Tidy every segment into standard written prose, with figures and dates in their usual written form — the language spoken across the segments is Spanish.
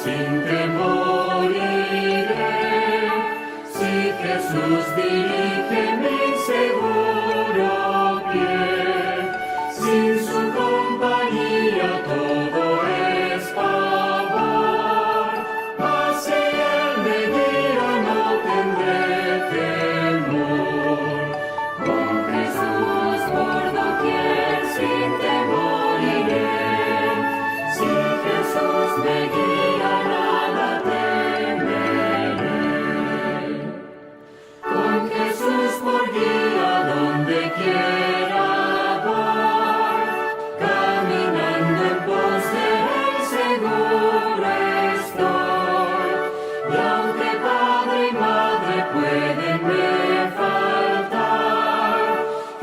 sin temor iré. Si Jesús dirige mi seguro pie, sin su compañía todo es pavor. Pase Él me guía, no tendré temor. Con Jesús por doquier sin temor iré. Si Jesús me guía, nada temeré. Con Jesús por guía donde quiera voy, caminando en pos de Él seguro estoy. Y aunque padre y madre pueden me faltar,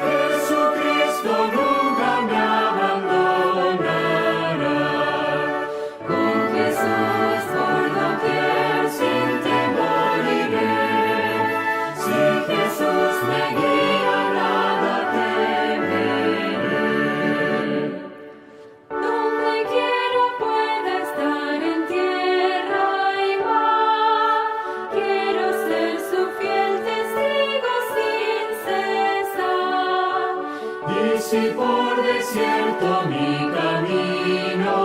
Jesucristo nunca me abandonará. Con Jesús por doquier sin temor iré. Si Jesús me guía, nada temeré. Donde quiera pueda estar en tierra y mar, quiero ser su fiel testigo sin cesar. Y si por desierto mi camino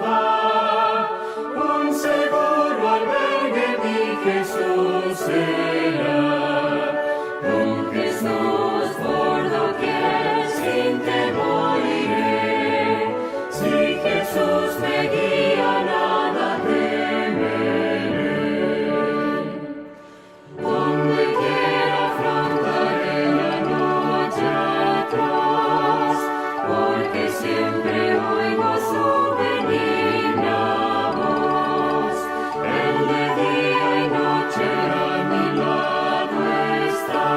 va, un seguro albergue mi Jesús será. Con Jesús por doquier sin temor iré. Si Jesús me guía, nada temeré. Donde quiera afrontaré la noche atroz, porque siempre oigo su benigna voz. Él de día y noche a mi lado está,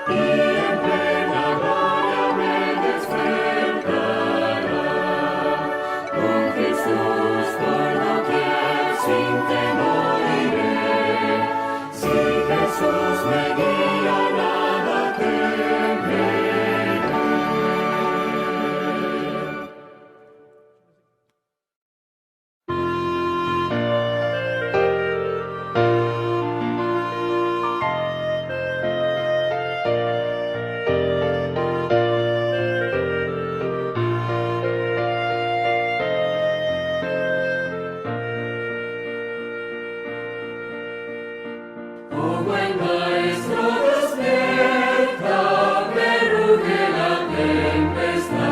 y en plena gloria me despertará. Con Jesús por doquier sin temor iré. Si Jesús me guía, nada temeré. Oh buen Maestro, despierta, que ruge la tempestad.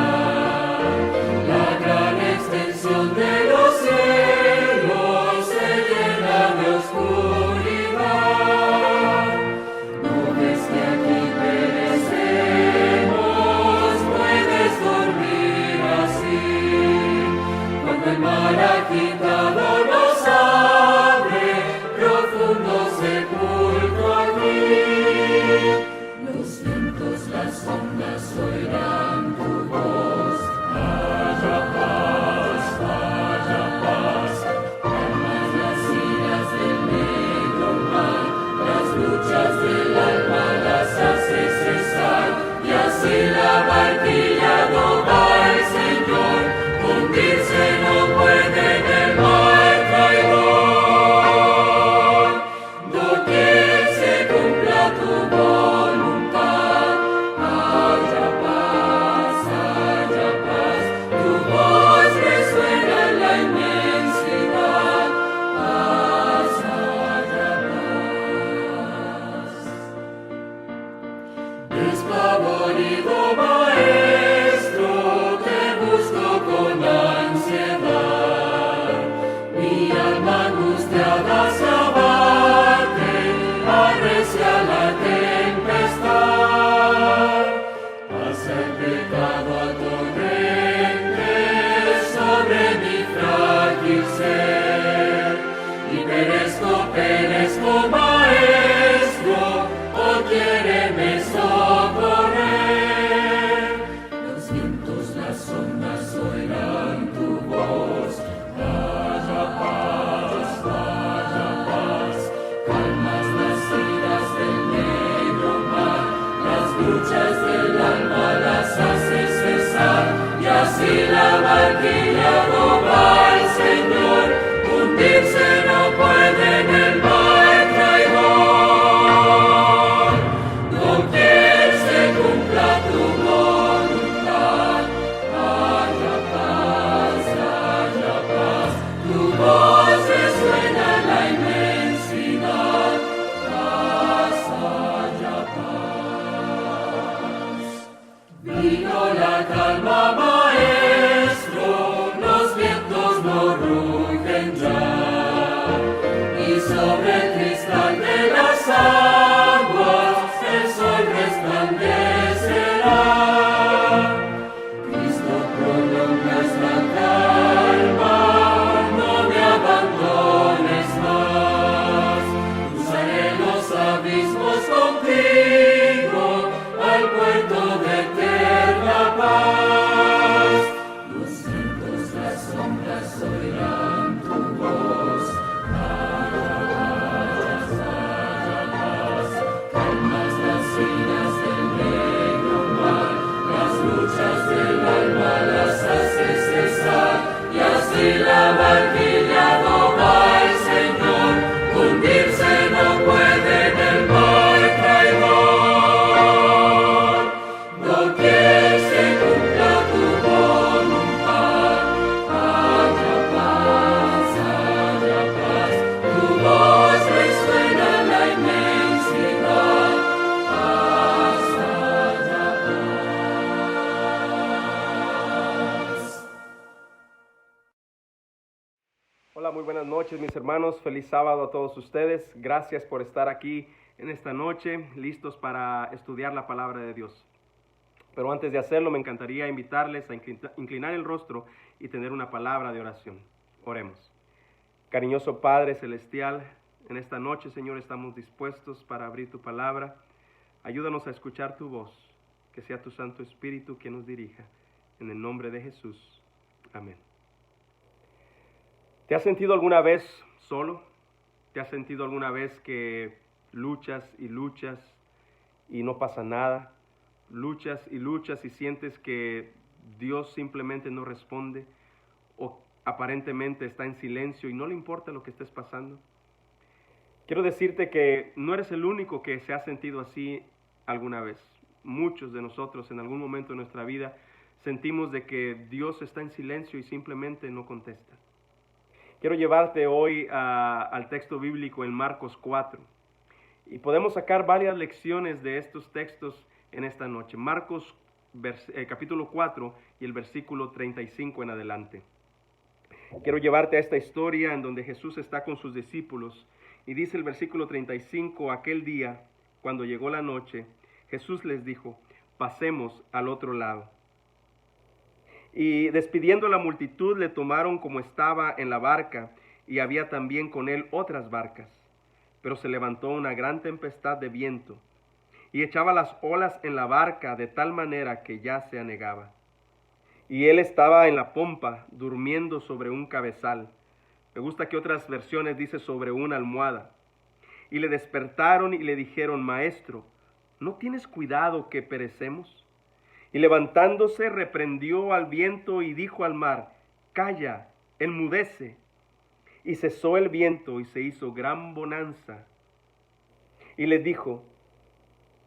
La gran extensión de los cielos se llena de oscuridad. ¿No ves que aquí perecemos? Puedes dormir así. Cuando el mar agitado nos abre, profundo sepulcro aquí. Los vientos, las ondas oirán tu voz. Haya paz, calmas las iras del negro mar, las luchas del alma las hace cesar, y así la barquilla no va el Señor, hundirse no puede en el mar traidor. Doquier se cumpla tu voluntad, haya paz, tu voz resuena en la inmensidad, paz, haya paz. Despavorido Maestro, te busco con ansiedad. Mi alma angustiada se abate, arrecia la tempestad. Pasa el pecado a torrentes sobre mi frágil ser, y perezco, Maestro, oh quiéreme socorrer. Los vientos, las ondas oirán tu voz. Haya paz, calmas las iras del negro mar, las luchas del alma las hace cesar, y así la barquilla no va el Señor, Hola, muy buenas noches mis hermanos, feliz sábado a todos ustedes, gracias por estar aquí en esta noche, listos para estudiar la palabra de Dios. Pero antes de hacerlo me encantaría invitarles a inclinar el rostro y tener una palabra de oración. Oremos. Cariñoso Padre Celestial, en esta noche Señor estamos dispuestos para abrir tu palabra, ayúdanos a escuchar tu voz, que sea tu Santo Espíritu quien nos dirija, en el nombre de Jesús, amén. ¿Te has sentido alguna vez solo? ¿Te has sentido alguna vez que luchas y no pasa nada? Luchas y sientes que Dios simplemente no responde o aparentemente está en silencio y no le importa lo que estés pasando. Quiero decirte que no eres el único que se ha sentido así alguna vez. Muchos de nosotros en algún momento de nuestra vida sentimos de que Dios está en silencio y simplemente no contesta. Quiero llevarte hoy al texto bíblico en Marcos 4 y podemos sacar varias lecciones de estos textos en esta noche. Marcos capítulo 4 y el versículo 35 en adelante. Quiero llevarte a esta historia en donde Jesús está con sus discípulos y dice el versículo 35, aquel día, cuando llegó la noche, Jesús les dijo, pasemos al otro lado. Y despidiendo a la multitud le tomaron como estaba en la barca, y había también con él otras barcas. Pero se levantó una gran tempestad de viento, y echaba las olas en la barca de tal manera que ya se anegaba. Y él estaba en la pompa, durmiendo sobre un cabezal. Me gusta que otras versiones dice sobre una almohada. Y le despertaron y le dijeron, Maestro, ¿no tienes cuidado que perecemos? Y levantándose reprendió al viento y dijo al mar, calla, enmudece. Y cesó el viento y se hizo gran bonanza. Y les dijo,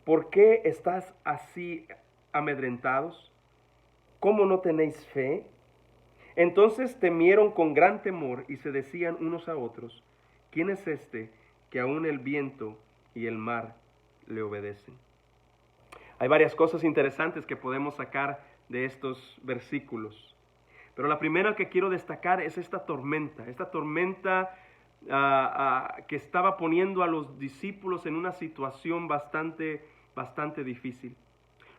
¿por qué estás así amedrentados? ¿Cómo no tenéis fe? Entonces temieron con gran temor y se decían unos a otros, ¿quién es este que aún el viento y el mar le obedecen? Hay varias cosas interesantes que podemos sacar de estos versículos. Pero la primera que quiero destacar es esta tormenta que estaba poniendo a los discípulos en una situación bastante difícil.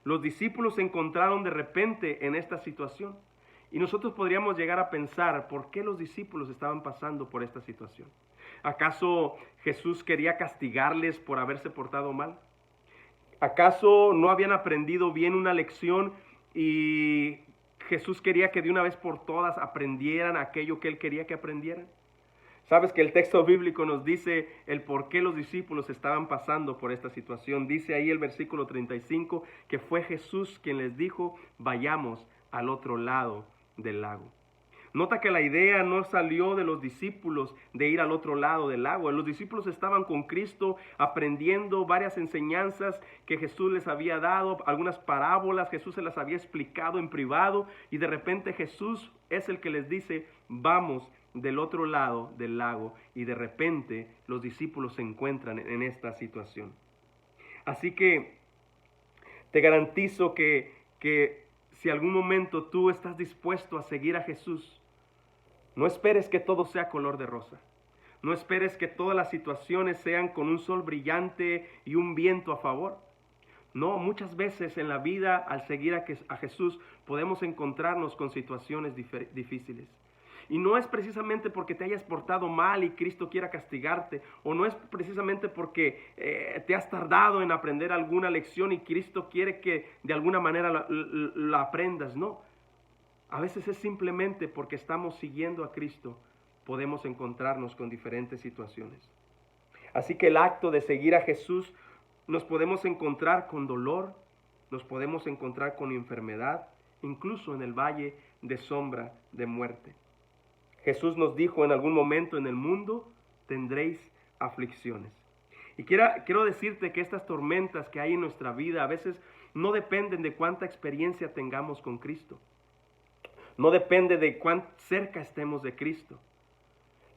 Los discípulos se encontraron de repente en esta situación. Y nosotros podríamos llegar a pensar, ¿por qué los discípulos estaban pasando por esta situación? ¿Acaso Jesús quería castigarles por haberse portado mal? ¿Acaso no habían aprendido bien una lección y Jesús quería que de una vez por todas aprendieran aquello que Él quería que aprendieran? Sabes que el texto bíblico nos dice el por qué los discípulos estaban pasando por esta situación. Dice ahí el versículo 35 que fue Jesús quien les dijo, vayamos al otro lado del lago. Nota que la idea no salió de los discípulos de ir al otro lado del lago. Los discípulos estaban con Cristo aprendiendo varias enseñanzas que Jesús les había dado, algunas parábolas, Jesús se las había explicado en privado y de repente Jesús es el que les dice, vamos del otro lado del lago y de repente los discípulos se encuentran en esta situación. Así que te garantizo que si algún momento tú estás dispuesto a seguir a Jesús, no esperes que todo sea color de rosa. No esperes que todas las situaciones sean con un sol brillante y un viento a favor. No, muchas veces en la vida al seguir a Jesús podemos encontrarnos con situaciones difíciles. Y no es precisamente porque te hayas portado mal y Cristo quiera castigarte, o no es precisamente porque te has tardado en aprender alguna lección y Cristo quiere que de alguna manera la aprendas, no. A veces es simplemente porque estamos siguiendo a Cristo, podemos encontrarnos con diferentes situaciones. Así que el acto de seguir a Jesús, nos podemos encontrar con dolor, nos podemos encontrar con enfermedad, incluso en el valle de sombra de muerte. Jesús nos dijo en algún momento, en el mundo tendréis aflicciones. Y quiero decirte que estas tormentas que hay en nuestra vida a veces no dependen de cuánta experiencia tengamos con Cristo. No depende de cuán cerca estemos de Cristo.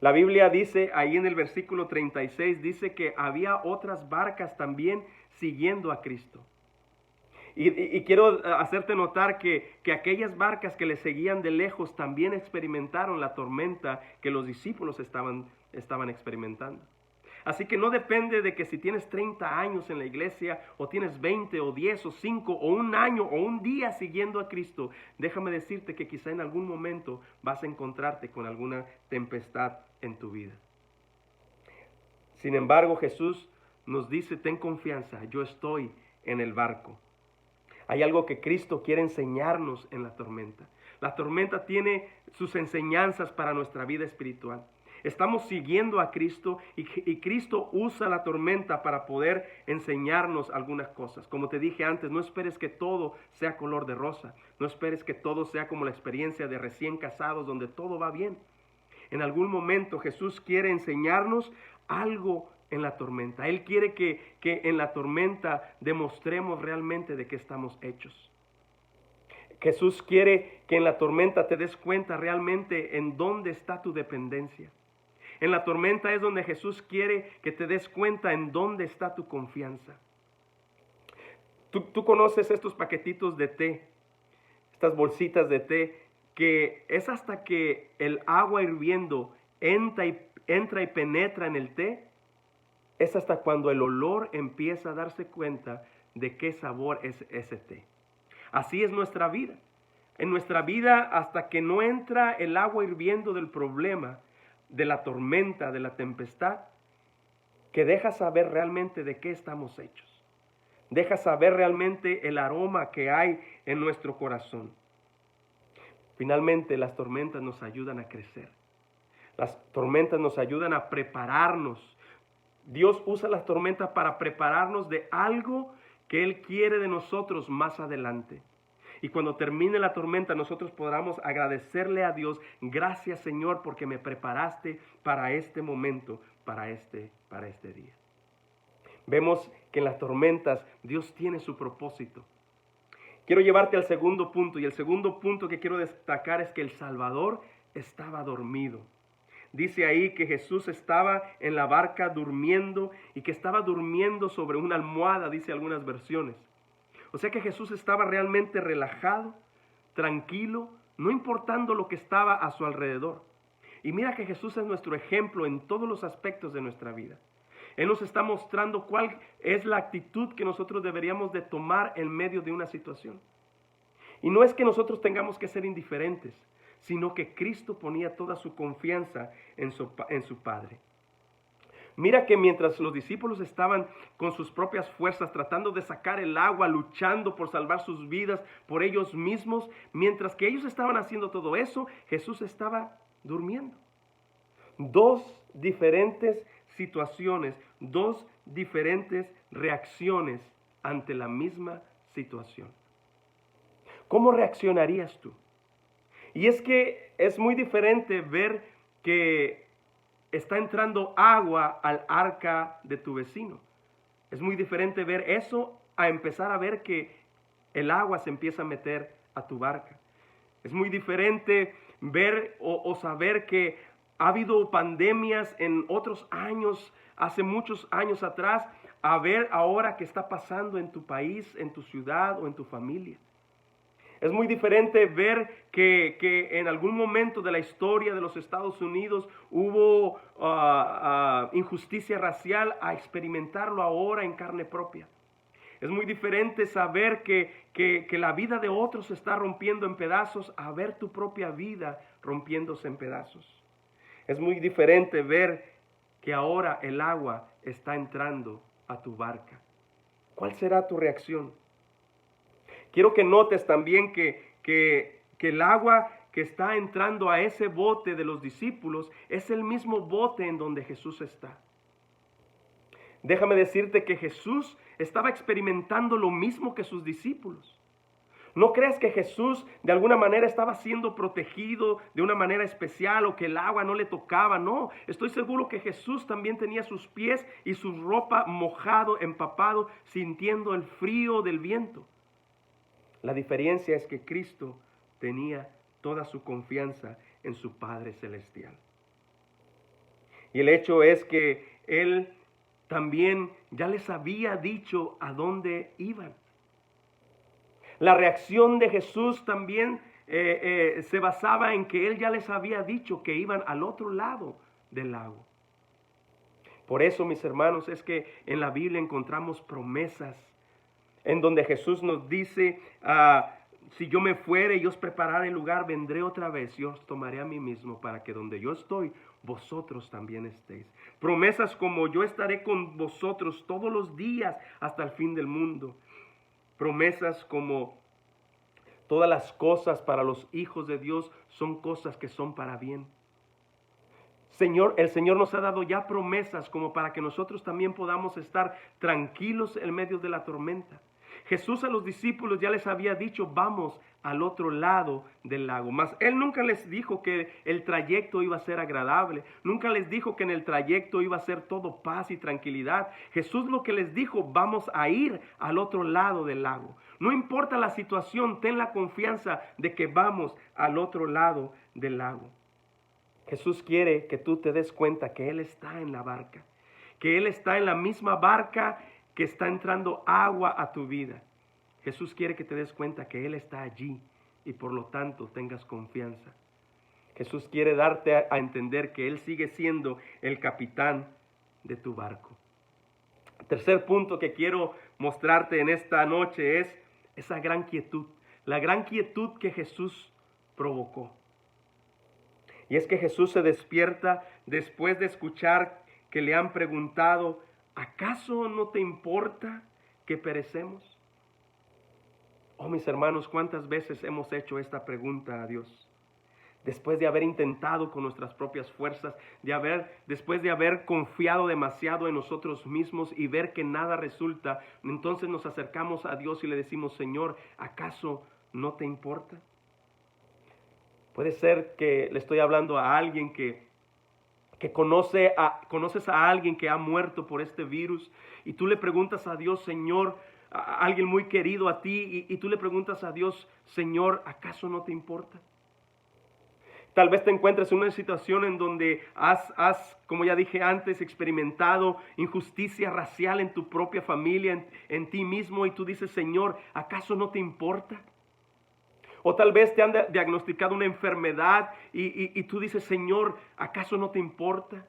La Biblia dice, ahí en el versículo 36, dice que había otras barcas también siguiendo a Cristo. Y quiero hacerte notar que aquellas barcas que le seguían de lejos también experimentaron la tormenta que los discípulos estaban experimentando. Así que no depende de que si tienes 30 años en la iglesia, o tienes 20 o 10 o 5 o un año o un día siguiendo a Cristo. Déjame decirte que quizá en algún momento vas a encontrarte con alguna tempestad en tu vida. Sin embargo, Jesús nos dice, ten confianza, yo estoy en el barco. Hay algo que Cristo quiere enseñarnos en la tormenta. La tormenta tiene sus enseñanzas para nuestra vida espiritual. Estamos siguiendo a Cristo y Cristo usa la tormenta para poder enseñarnos algunas cosas. Como te dije antes, no esperes que todo sea color de rosa. No esperes que todo sea como la experiencia de recién casados donde todo va bien. En algún momento Jesús quiere enseñarnos algo en la tormenta. Él quiere que en la tormenta demostremos realmente de qué estamos hechos. Jesús quiere que en la tormenta te des cuenta realmente en dónde está tu dependencia. En la tormenta es donde Jesús quiere que te des cuenta en dónde está tu confianza. Tú conoces estos paquetitos de té, estas bolsitas de té, que es hasta que el agua hirviendo entra y penetra en el té, es hasta cuando el olor empieza a darse cuenta de qué sabor es ese té. Así es nuestra vida. En nuestra vida, hasta que no entra el agua hirviendo del problema, de la tormenta, de la tempestad, que deja saber realmente de qué estamos hechos. Deja saber realmente el aroma que hay en nuestro corazón. Finalmente, las tormentas nos ayudan a crecer. Las tormentas nos ayudan a prepararnos. Dios usa las tormentas para prepararnos de algo que Él quiere de nosotros más adelante. Y cuando termine la tormenta, nosotros podamos agradecerle a Dios, gracias Señor, porque me preparaste para este momento, para este día. Vemos que en las tormentas Dios tiene su propósito. Quiero llevarte al segundo punto, y el segundo punto que quiero destacar es que el Salvador estaba dormido. Dice ahí que Jesús estaba en la barca durmiendo, y que estaba durmiendo sobre una almohada, dice algunas versiones. O sea que Jesús estaba realmente relajado, tranquilo, no importando lo que estaba a su alrededor. Y mira que Jesús es nuestro ejemplo en todos los aspectos de nuestra vida. Él nos está mostrando cuál es la actitud que nosotros deberíamos de tomar en medio de una situación. Y no es que nosotros tengamos que ser indiferentes, sino que Cristo ponía toda su confianza en su Padre. Mira que mientras los discípulos estaban con sus propias fuerzas tratando de sacar el agua, luchando por salvar sus vidas por ellos mismos, mientras que ellos estaban haciendo todo eso, Jesús estaba durmiendo. Dos diferentes situaciones, dos diferentes reacciones ante la misma situación. ¿Cómo reaccionarías tú? Y es que es muy diferente ver que está entrando agua al arca de tu vecino. Es muy diferente ver eso a empezar a ver que el agua se empieza a meter a tu barca. Es muy diferente ver o saber que ha habido pandemias en otros años, hace muchos años atrás, a ver ahora qué está pasando en tu país, en tu ciudad o en tu familia. Es muy diferente ver que en algún momento de la historia de los Estados Unidos hubo injusticia racial, a experimentarlo ahora en carne propia. Es muy diferente saber que la vida de otros se está rompiendo en pedazos, a ver tu propia vida rompiéndose en pedazos. Es muy diferente ver que ahora el agua está entrando a tu barca. ¿Cuál será tu reacción? Quiero que notes también que el agua que está entrando a ese bote de los discípulos es el mismo bote en donde Jesús está. Déjame decirte que Jesús estaba experimentando lo mismo que sus discípulos. No creas que Jesús de alguna manera estaba siendo protegido de una manera especial o que el agua no le tocaba. No, estoy seguro que Jesús también tenía sus pies y su ropa mojado, empapado, sintiendo el frío del viento. La diferencia es que Cristo tenía toda su confianza en su Padre Celestial. Y el hecho es que Él también ya les había dicho a dónde iban. La reacción de Jesús también se basaba en que Él ya les había dicho que iban al otro lado del lago. Por eso, mis hermanos, es que en la Biblia encontramos promesas en donde Jesús nos dice, si yo me fuere y os prepararé el lugar, vendré otra vez y os tomaré a mí mismo para que donde yo estoy, vosotros también estéis. Promesas como yo estaré con vosotros todos los días hasta el fin del mundo. Promesas como todas las cosas para los hijos de Dios son cosas que son para bien. El Señor nos ha dado ya promesas como para que nosotros también podamos estar tranquilos en medio de la tormenta. Jesús a los discípulos ya les había dicho, vamos al otro lado del lago. Mas Él nunca les dijo que el trayecto iba a ser agradable. Nunca les dijo que en el trayecto iba a ser todo paz y tranquilidad. Jesús lo que les dijo, vamos a ir al otro lado del lago. No importa la situación, ten la confianza de que vamos al otro lado del lago. Jesús quiere que tú te des cuenta que Él está en la barca. Que Él está en la misma barca que está entrando agua a tu vida. Jesús quiere que te des cuenta que Él está allí y por lo tanto tengas confianza. Jesús quiere darte a entender que Él sigue siendo el capitán de tu barco. El tercer punto que quiero mostrarte en esta noche es esa gran quietud. La gran quietud que Jesús provocó. Y es que Jesús se despierta después de escuchar que le han preguntado, ¿acaso no te importa que perecemos? Oh, mis hermanos, ¿cuántas veces hemos hecho esta pregunta a Dios? Después de haber intentado con nuestras propias fuerzas, después de haber confiado demasiado en nosotros mismos y ver que nada resulta, entonces nos acercamos a Dios y le decimos, Señor, ¿acaso no te importa? Puede ser que le estoy hablando a alguien que conoces a alguien que ha muerto por este virus y tú le preguntas a Dios, Señor, a alguien muy querido a ti y tú le preguntas a Dios, Señor, ¿acaso no te importa? Tal vez te encuentres en una situación en donde has, como ya dije antes, experimentado injusticia racial en tu propia familia, en ti mismo y tú dices, Señor, ¿acaso no te importa? O tal vez te han diagnosticado una enfermedad y tú dices, Señor, ¿acaso no te importa?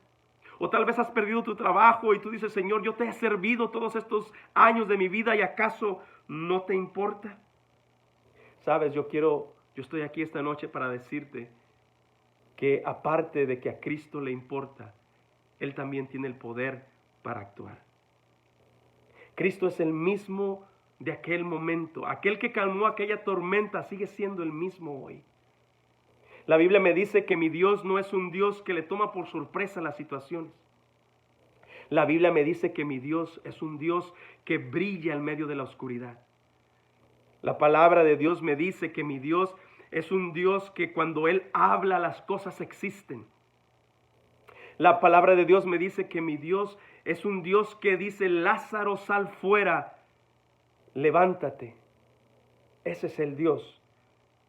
O tal vez has perdido tu trabajo y tú dices, Señor, yo te he servido todos estos años de mi vida y ¿acaso no te importa? Sabes, yo estoy aquí esta noche para decirte que aparte de que a Cristo le importa, Él también tiene el poder para actuar. Cristo es el mismo de aquel momento. Aquel que calmó aquella tormenta sigue siendo el mismo hoy. La Biblia me dice que mi Dios no es un Dios que le toma por sorpresa las situaciones. La Biblia me dice que mi Dios es un Dios que brilla en medio de la oscuridad. La palabra de Dios me dice que mi Dios es un Dios que cuando Él habla las cosas existen. La palabra de Dios me dice que mi Dios es un Dios que dice, Lázaro, sal fuera. Levántate. Ese es el Dios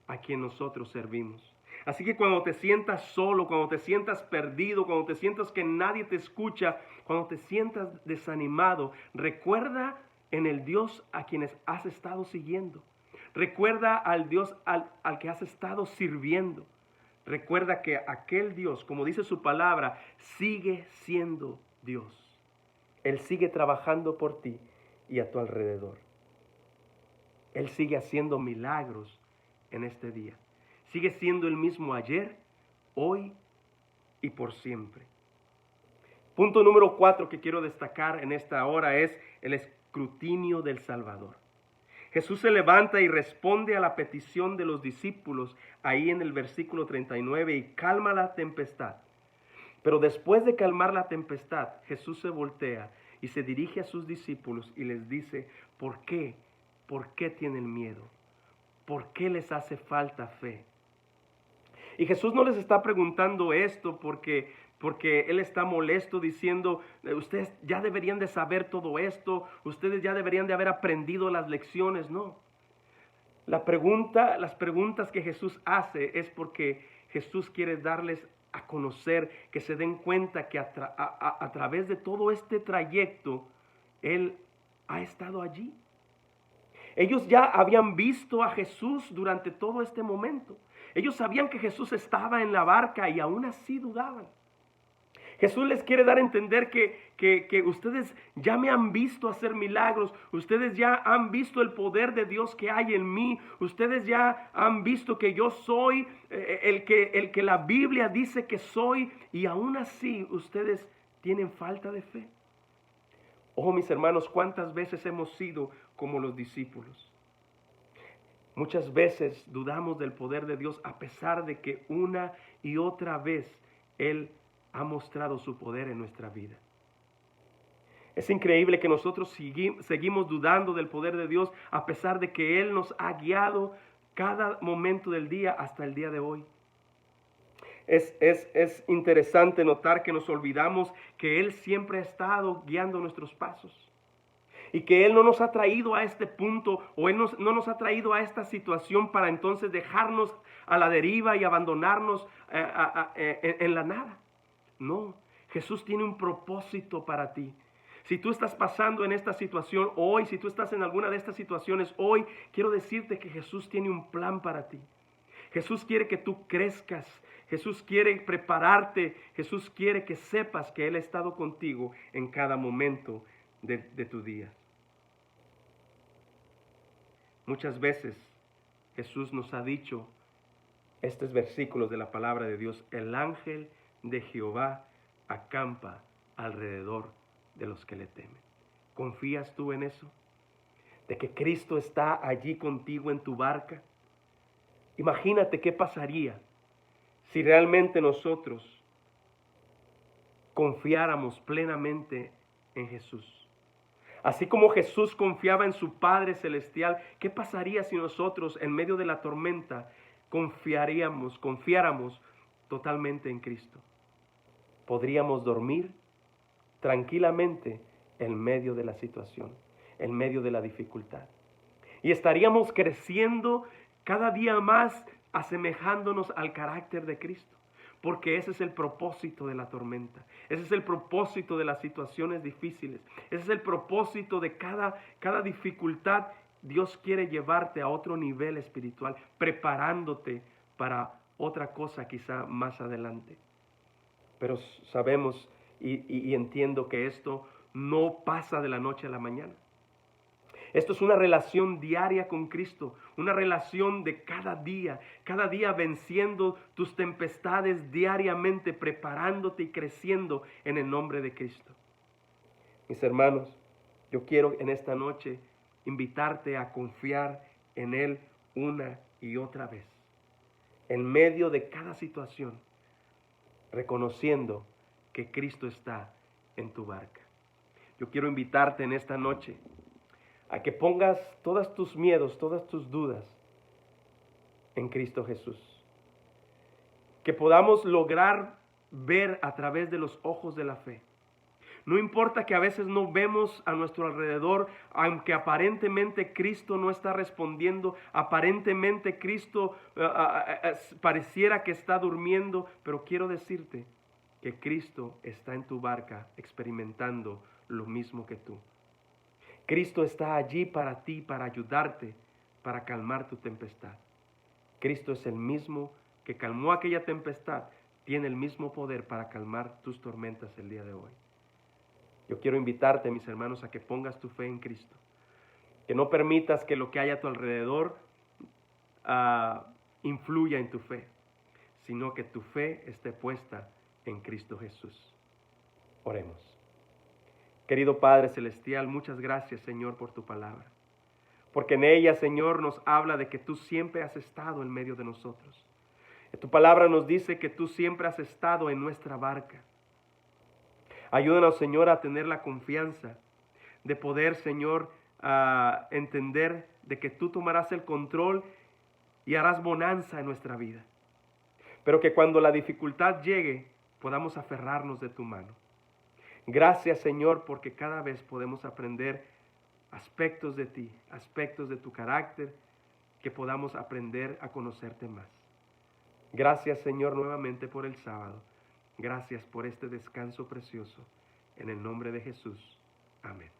a quien nosotros servimos. Así que cuando te sientas solo, cuando te sientas perdido, cuando te sientas que nadie te escucha, cuando te sientas desanimado, recuerda en el Dios a quienes has estado siguiendo. Recuerda al Dios al que has estado sirviendo. Recuerda que aquel Dios, como dice su palabra, sigue siendo Dios. Él sigue trabajando por ti y a tu alrededor. Él sigue haciendo milagros en este día. Sigue siendo el mismo ayer, hoy y por siempre. Punto número 4 que quiero destacar en esta hora es el escrutinio del Salvador. Jesús se levanta y responde a la petición de los discípulos ahí en el versículo 39 y calma la tempestad. Pero después de calmar la tempestad, Jesús se voltea y se dirige a sus discípulos y les dice, ¿por qué? ¿Por qué tienen miedo? ¿Por qué les hace falta fe? Y Jesús no les está preguntando esto porque Él está molesto diciendo, ustedes ya deberían de saber todo esto, ustedes ya deberían de haber aprendido las lecciones. No. Las preguntas que Jesús hace es porque Jesús quiere darles a conocer, que se den cuenta que a través de todo este trayecto, Él ha estado allí. Ellos ya habían visto a Jesús durante todo este momento. Ellos sabían que Jesús estaba en la barca y aún así dudaban. Jesús les quiere dar a entender que ustedes ya me han visto hacer milagros, ustedes ya han visto el poder de Dios que hay en mí, ustedes ya han visto que yo soy el que la Biblia dice que soy, y aún así ustedes tienen falta de fe. Oh, mis hermanos, ¿cuántas veces hemos sido como los discípulos? Muchas veces dudamos del poder de Dios a pesar de que una y otra vez Él ha mostrado su poder en nuestra vida. Es increíble que nosotros seguimos dudando del poder de Dios a pesar de que Él nos ha guiado cada momento del día hasta el día de hoy. Es interesante notar que nos olvidamos que Él siempre ha estado guiando nuestros pasos. Y que Él no nos ha traído a este punto, o Él no nos ha traído a esta situación para entonces dejarnos a la deriva y abandonarnos en la nada. No, Jesús tiene un propósito para ti. Si tú estás pasando en esta situación hoy, si tú estás en alguna de estas situaciones hoy, quiero decirte que Jesús tiene un plan para ti. Jesús quiere que tú crezcas. Jesús quiere prepararte. Jesús quiere que sepas que Él ha estado contigo en cada momento de tu día. Muchas veces Jesús nos ha dicho estos versículos de la palabra de Dios: el ángel de Jehová acampa alrededor de los que le temen. ¿Confías tú en eso? ¿De que Cristo está allí contigo en tu barca? Imagínate qué pasaría si realmente nosotros confiáramos plenamente en Jesús. Así como Jesús confiaba en su Padre Celestial, ¿qué pasaría si nosotros en medio de la tormenta confiáramos totalmente en Cristo? Podríamos dormir tranquilamente en medio de la situación, en medio de la dificultad. Y estaríamos creciendo cada día más, asemejándonos al carácter de Cristo. Porque ese es el propósito de la tormenta. Ese es el propósito de las situaciones difíciles. Ese es el propósito de cada dificultad. Dios quiere llevarte a otro nivel espiritual, preparándote para otra cosa quizá más adelante. Pero sabemos y entiendo que esto no pasa de la noche a la mañana. Esto es una relación diaria con Cristo, una relación de cada día venciendo tus tempestades diariamente, preparándote y creciendo en el nombre de Cristo. Mis hermanos, yo quiero en esta noche invitarte a confiar en Él una y otra vez, en medio de cada situación, reconociendo que Cristo está en tu barca. Yo quiero invitarte en esta noche a que pongas todos tus miedos, todas tus dudas en Cristo Jesús. Que podamos lograr ver a través de los ojos de la fe. No importa que a veces no vemos a nuestro alrededor, aunque aparentemente Cristo no está respondiendo, aparentemente Cristo pareciera que está durmiendo, pero quiero decirte que Cristo está en tu barca experimentando lo mismo que tú. Cristo está allí para ti, para ayudarte, para calmar tu tempestad. Cristo es el mismo que calmó aquella tempestad, tiene el mismo poder para calmar tus tormentas el día de hoy. Yo quiero invitarte, mis hermanos, a que pongas tu fe en Cristo. Que no permitas que lo que hay a tu alrededor influya en tu fe, sino que tu fe esté puesta en Cristo Jesús. Oremos. Querido Padre Celestial, muchas gracias, Señor, por tu palabra. Porque en ella, Señor, nos habla de que tú siempre has estado en medio de nosotros. Tu palabra nos dice que tú siempre has estado en nuestra barca. Ayúdanos, Señor, a tener la confianza de poder, Señor, entender de que tú tomarás el control y harás bonanza en nuestra vida. Pero que cuando la dificultad llegue, podamos aferrarnos de tu mano. Gracias, Señor, porque cada vez podemos aprender aspectos de ti, aspectos de tu carácter, que podamos aprender a conocerte más. Gracias, Señor, nuevamente por el sábado. Gracias por este descanso precioso. En el nombre de Jesús. Amén.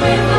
When